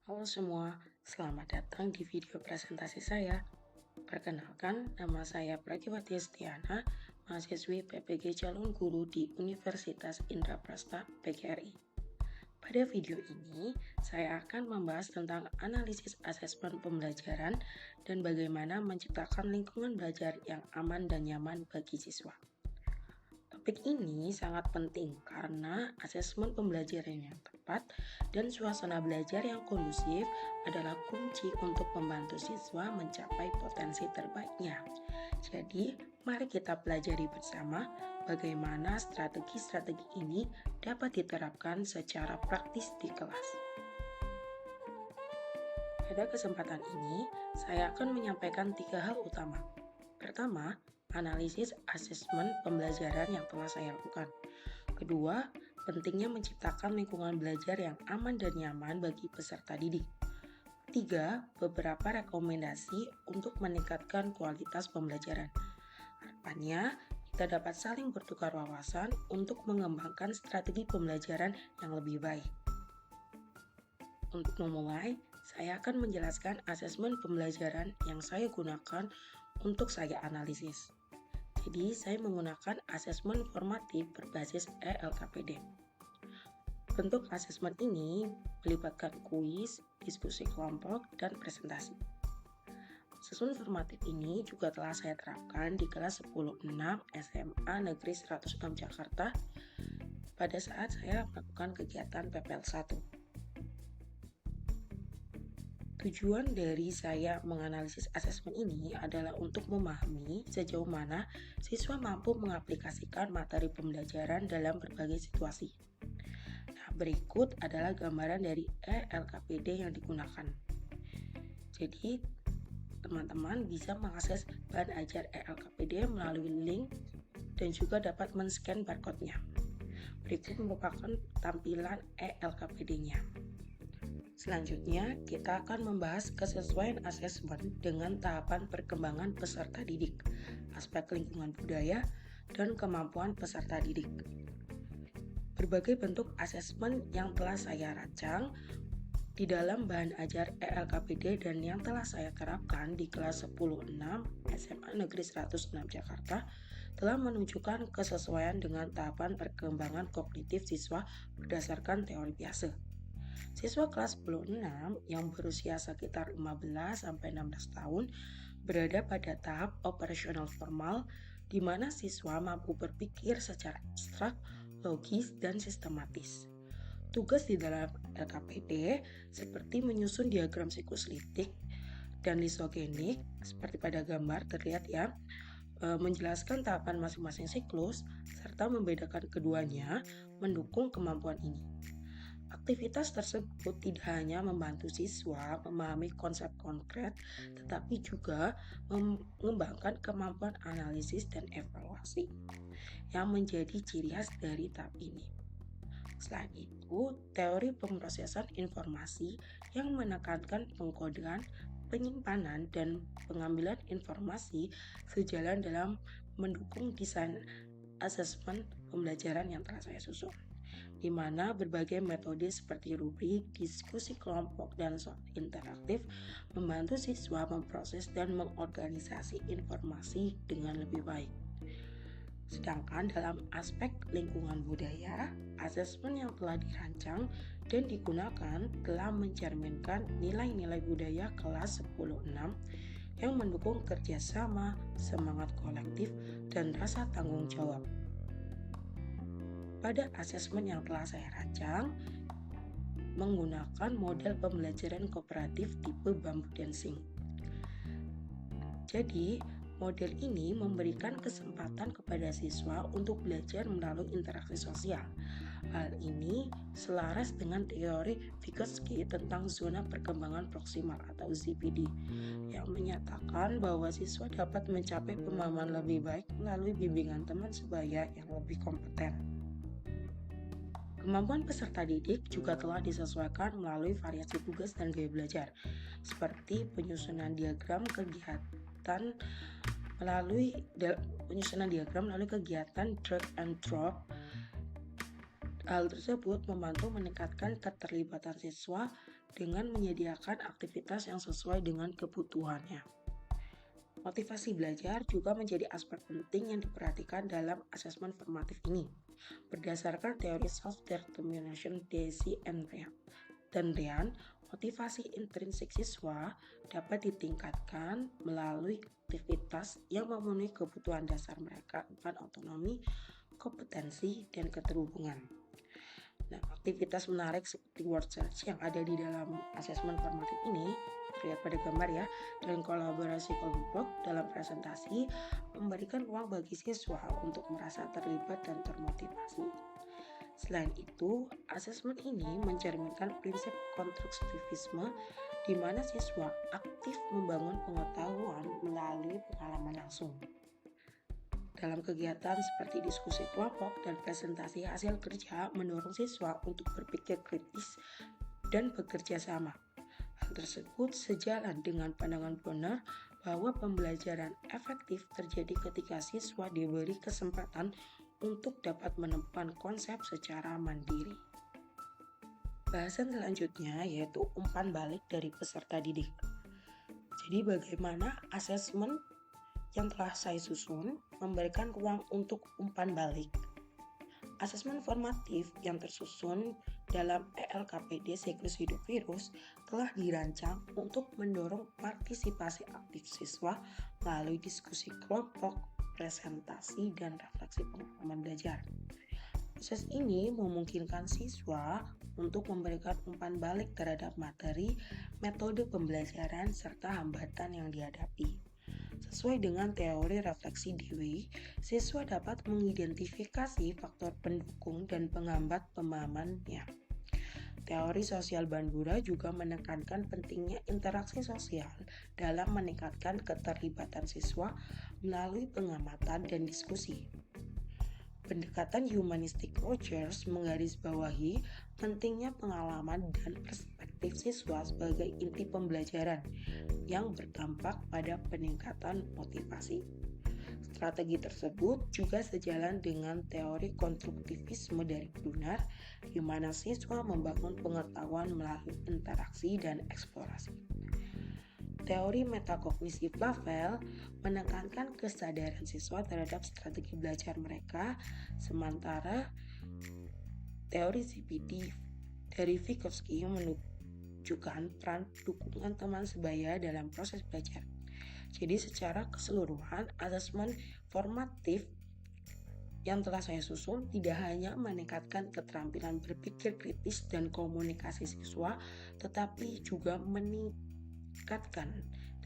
Halo semua, selamat datang di video presentasi saya. Perkenalkan, nama saya Pragiwati Estiana, mahasiswi PPG Calon Guru di Universitas Indraprasta PGRI. Pada video ini, saya akan membahas tentang analisis asesmen pembelajaran dan bagaimana menciptakan lingkungan belajar yang aman dan nyaman bagi siswa. Topik ini sangat penting karena asesmen pembelajaran yang tepat dan suasana belajar yang kondusif adalah kunci untuk membantu siswa mencapai potensi terbaiknya. Jadi, mari kita pelajari bersama bagaimana strategi-strategi ini dapat diterapkan secara praktis di kelas. Pada kesempatan ini, saya akan menyampaikan 3 hal utama. Pertama, analisis asesmen pembelajaran yang telah saya lakukan. Kedua, pentingnya menciptakan lingkungan belajar yang aman dan nyaman bagi peserta didik. Ketiga, beberapa rekomendasi untuk meningkatkan kualitas pembelajaran. Harapannya, kita dapat saling bertukar wawasan untuk mengembangkan strategi pembelajaran yang lebih baik. Untuk memulai, saya akan menjelaskan asesmen pembelajaran yang saya gunakan untuk saya analisis. Jadi, saya menggunakan asesmen formatif berbasis ELKPD. Bentuk asesmen ini melibatkan kuis, diskusi kelompok, dan presentasi. Asesmen formatif ini juga telah saya terapkan di kelas 10-6 SMA Negeri 106 Jakarta pada saat saya melakukan kegiatan PPL 1. Tujuan dari saya menganalisis asesmen ini adalah untuk memahami sejauh mana siswa mampu mengaplikasikan materi pembelajaran dalam berbagai situasi. Nah, berikut adalah gambaran dari ELKPD yang digunakan. Jadi, teman-teman bisa mengakses bahan ajar ELKPD melalui link dan juga dapat men-scan barcode-nya. Berikut merupakan tampilan ELKPD-nya. Selanjutnya, kita akan membahas kesesuaian asesmen dengan tahapan perkembangan peserta didik, aspek lingkungan budaya, dan kemampuan peserta didik. Berbagai bentuk asesmen yang telah saya rancang di dalam bahan ajar ELKPD dan yang telah saya terapkan di kelas 10-6 SMA Negeri 106 Jakarta telah menunjukkan kesesuaian dengan tahapan perkembangan kognitif siswa berdasarkan teori biasa. Siswa kelas 10-6 yang berusia sekitar 15-16 tahun berada pada tahap operasional formal di mana siswa mampu berpikir secara abstrak, logis, dan sistematis. Tugas di dalam LKPD seperti menyusun diagram siklus-litik dan lisogenik seperti pada gambar terlihat ya, menjelaskan tahapan masing-masing siklus serta membedakan keduanya mendukung kemampuan ini. Aktivitas tersebut tidak hanya membantu siswa memahami konsep konkret, tetapi juga mengembangkan kemampuan analisis dan evaluasi yang menjadi ciri khas dari tahap ini. Selain itu, teori pemrosesan informasi yang menekankan pengkodean, penyimpanan, dan pengambilan informasi sejalan dalam mendukung desain asesmen pembelajaran yang telah saya susun, di mana berbagai metode seperti rubrik, diskusi kelompok, dan soal interaktif membantu siswa memproses dan mengorganisasi informasi dengan lebih baik. Sedangkan dalam aspek lingkungan budaya, asesmen yang telah dirancang dan digunakan telah mencerminkan nilai-nilai budaya kelas 10-6 yang mendukung kerjasama, semangat kolektif, dan rasa tanggung jawab. Pada asesmen yang telah saya rancang, menggunakan model pembelajaran kooperatif tipe bambu dancing. Jadi, model ini memberikan kesempatan kepada siswa untuk belajar melalui interaksi sosial. Hal ini selaras dengan teori Vygotsky tentang zona perkembangan proksimal atau ZPD yang menyatakan bahwa siswa dapat mencapai pemahaman lebih baik melalui bimbingan teman sebaya yang lebih kompeten. Kemampuan peserta didik juga telah disesuaikan melalui variasi tugas dan gaya belajar, seperti penyusunan diagram melalui kegiatan drag and drop. Hal tersebut membantu meningkatkan keterlibatan siswa dengan menyediakan aktivitas yang sesuai dengan kebutuhannya. Motivasi belajar juga menjadi aspek penting yang diperhatikan dalam asesmen formatif ini. Berdasarkan teori self-determination Deci dan Ryan, motivasi intrinsik siswa dapat ditingkatkan melalui aktivitas yang memenuhi kebutuhan dasar mereka akan autonomi, kompetensi, dan keterhubungan. Nah, aktivitas menarik seperti word search yang ada di dalam asesmen formatif ini terlihat pada gambar ya, dan kolaborasi kelompok dalam presentasi memberikan ruang bagi siswa untuk merasa terlibat dan termotivasi. Selain itu, asesmen ini mencerminkan prinsip konstruktivisme di mana siswa aktif membangun pengetahuan melalui pengalaman langsung. Dalam kegiatan seperti diskusi kelompok dan presentasi hasil kerja mendorong siswa untuk berpikir kritis dan bekerja sama. Hal tersebut sejalan dengan pandangan Bronner bahwa pembelajaran efektif terjadi ketika siswa diberi kesempatan untuk dapat menemukan konsep secara mandiri. Bahasan selanjutnya yaitu umpan balik dari peserta didik. Jadi bagaimana asesmen yang telah saya susun memberikan ruang untuk umpan balik. Asesmen formatif yang tersusun dalam ELKPD siklus hidup virus telah dirancang untuk mendorong partisipasi aktif siswa melalui diskusi kelompok, presentasi, dan refleksi pengalaman belajar. Proses ini memungkinkan siswa untuk memberikan umpan balik terhadap materi, metode pembelajaran, serta hambatan yang dihadapi. Sesuai dengan teori refleksi Dewey, siswa dapat mengidentifikasi faktor pendukung dan penghambat pemahamannya. Teori sosial Bandura juga menekankan pentingnya interaksi sosial dalam meningkatkan keterlibatan siswa melalui pengamatan dan diskusi. Pendekatan humanistik Rogers menggarisbawahi pentingnya pengalaman dan perspektif siswa sebagai inti pembelajaran yang berdampak pada peningkatan motivasi. Strategi tersebut juga sejalan dengan teori konstruktivisme dari Brunner, di mana siswa membangun pengetahuan melalui interaksi dan eksplorasi. Teori metakognisi Flavel menekankan kesadaran siswa terhadap strategi belajar mereka, sementara teori CPD dari Vygotsky menunjukkan peran dukungan teman sebaya dalam proses belajar. Jadi secara keseluruhan, asesmen formatif yang telah saya susun tidak hanya meningkatkan keterampilan berpikir kritis dan komunikasi siswa, tetapi juga meningkatkan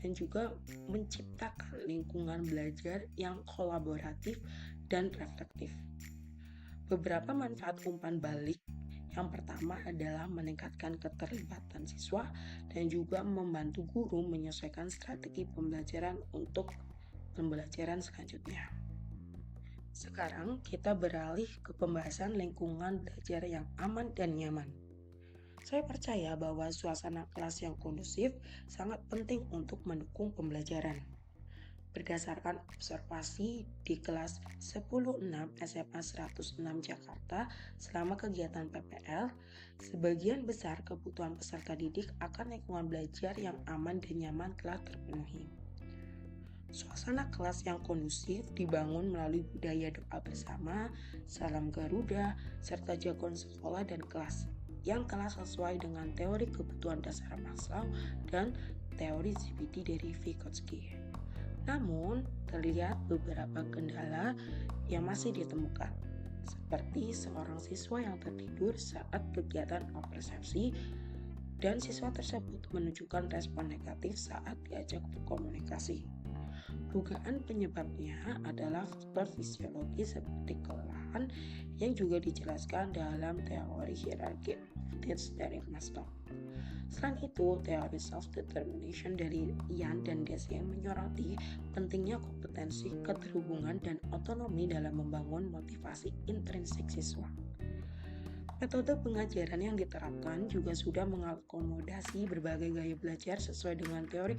dan juga menciptakan lingkungan belajar yang kolaboratif dan reflektif. Beberapa manfaat umpan balik yang pertama adalah meningkatkan keterlibatan siswa dan juga membantu guru menyesuaikan strategi pembelajaran untuk pembelajaran selanjutnya. Sekarang kita beralih ke pembahasan lingkungan belajar yang aman dan nyaman. Saya percaya bahwa suasana kelas yang kondusif sangat penting untuk mendukung pembelajaran. Berdasarkan observasi di kelas 10-6 SMA 106 Jakarta selama kegiatan PPL, sebagian besar kebutuhan peserta didik akan lingkungan belajar yang aman dan nyaman telah terpenuhi. Suasana kelas yang kondusif dibangun melalui budaya doa bersama, salam Garuda, serta jargon sekolah dan kelas yang telah sesuai dengan teori kebutuhan dasar Maslow dan teori CBT dari Vygotsky. Namun, terlihat beberapa kendala yang masih ditemukan, seperti seorang siswa yang tertidur saat kegiatan persepsi dan siswa tersebut menunjukkan respon negatif saat diajak berkomunikasi. Dugaan penyebabnya adalah faktor fisiologis seperti kelelahan yang juga dijelaskan dalam teori hierarki needs dari Maslow. Selain itu, teori self-determination dari Ian dan Deci menyoroti pentingnya kompetensi, keterhubungan, dan otonomi dalam membangun motivasi intrinsik siswa. Metode pengajaran yang diterapkan juga sudah mengakomodasi berbagai gaya belajar sesuai dengan teori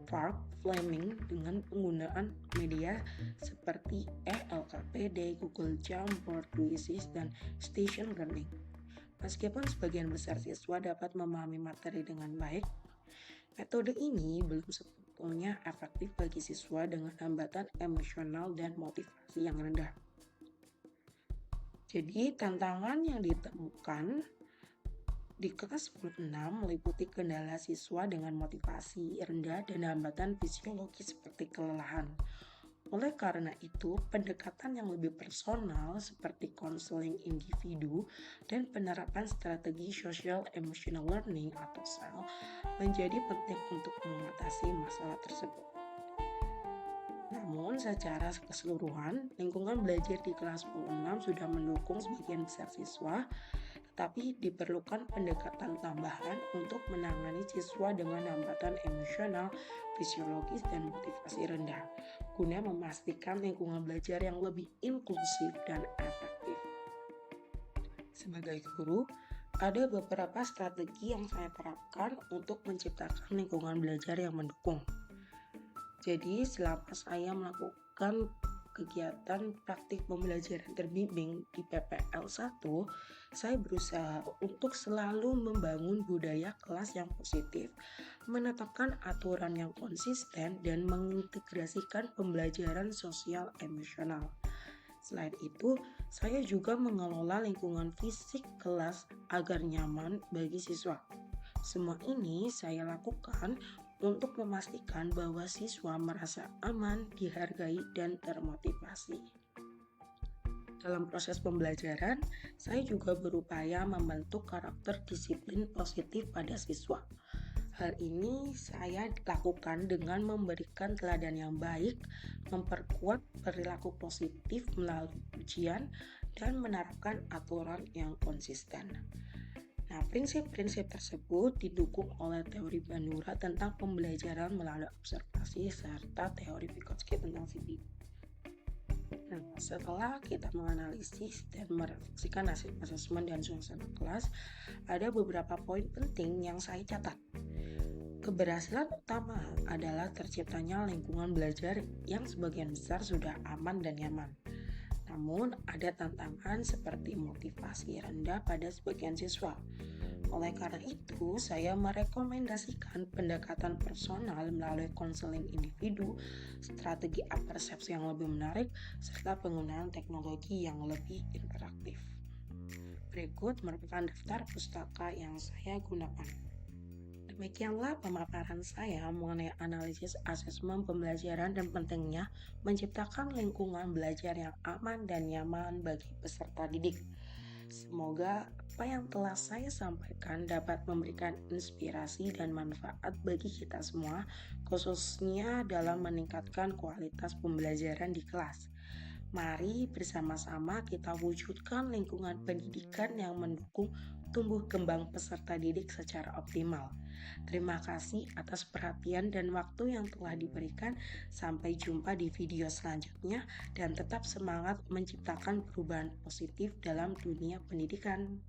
Park Fleming dengan penggunaan media seperti ELKPD, Google Jamboard, Quizzes, dan Station Learning. Meskipun sebagian besar siswa dapat memahami materi dengan baik, metode ini belum sebetulnya efektif bagi siswa dengan hambatan emosional dan motivasi yang rendah. Jadi, tantangan yang ditemukan di kelas 10-6 meliputi kendala siswa dengan motivasi rendah dan hambatan fisiologis seperti kelelahan. Oleh karena itu, pendekatan yang lebih personal seperti konseling individu dan penerapan strategi social emotional learning atau SEL menjadi penting untuk mengatasi masalah tersebut. Namun, secara keseluruhan, lingkungan belajar di kelas 10-6 sudah mendukung sebagian besar siswa, tetapi diperlukan pendekatan tambahan untuk menangani siswa dengan hambatan emosional, fisiologis, dan motivasi rendah, guna memastikan lingkungan belajar yang lebih inklusif dan efektif. Sebagai guru, ada beberapa strategi yang saya terapkan untuk menciptakan lingkungan belajar yang mendukung. Jadi, selama saya melakukan kegiatan praktik pembelajaran terbimbing di PPL 1, saya berusaha untuk selalu membangun budaya kelas yang positif, menetapkan aturan yang konsisten, dan mengintegrasikan pembelajaran sosial emosional. Selain itu, saya juga mengelola lingkungan fisik kelas agar nyaman bagi siswa. Semua ini saya lakukan untuk memastikan bahwa siswa merasa aman, dihargai, dan termotivasi. Dalam proses pembelajaran, saya juga berupaya membentuk karakter disiplin positif pada siswa. Hal ini saya lakukan dengan memberikan teladan yang baik, memperkuat perilaku positif melalui ujian, dan menerapkan aturan yang konsisten. Nah, prinsip-prinsip tersebut didukung oleh teori Bandura tentang pembelajaran melalui observasi serta teori Vygotsky tentang CPD. Nah, setelah kita menganalisis dan merefleksikan hasil asesmen dan suasana kelas, ada beberapa poin penting yang saya catat. Keberhasilan utama adalah terciptanya lingkungan belajar yang sebagian besar sudah aman dan nyaman. Namun, ada tantangan seperti motivasi rendah pada sebagian siswa. Oleh karena itu, saya merekomendasikan pendekatan personal melalui konseling individu, strategi apersepsi yang lebih menarik, serta penggunaan teknologi yang lebih interaktif. Berikut merupakan daftar pustaka yang saya gunakan. Demikianlah pemaparan saya mengenai analisis asesmen pembelajaran dan pentingnya menciptakan lingkungan belajar yang aman dan nyaman bagi peserta didik. Semoga apa yang telah saya sampaikan dapat memberikan inspirasi dan manfaat bagi kita semua, khususnya dalam meningkatkan kualitas pembelajaran di kelas. Mari bersama-sama kita wujudkan lingkungan pendidikan yang mendukung tumbuh kembang peserta didik secara optimal. Terima kasih atas perhatian dan waktu yang telah diberikan. Sampai jumpa di video selanjutnya dan tetap semangat menciptakan perubahan positif dalam dunia pendidikan.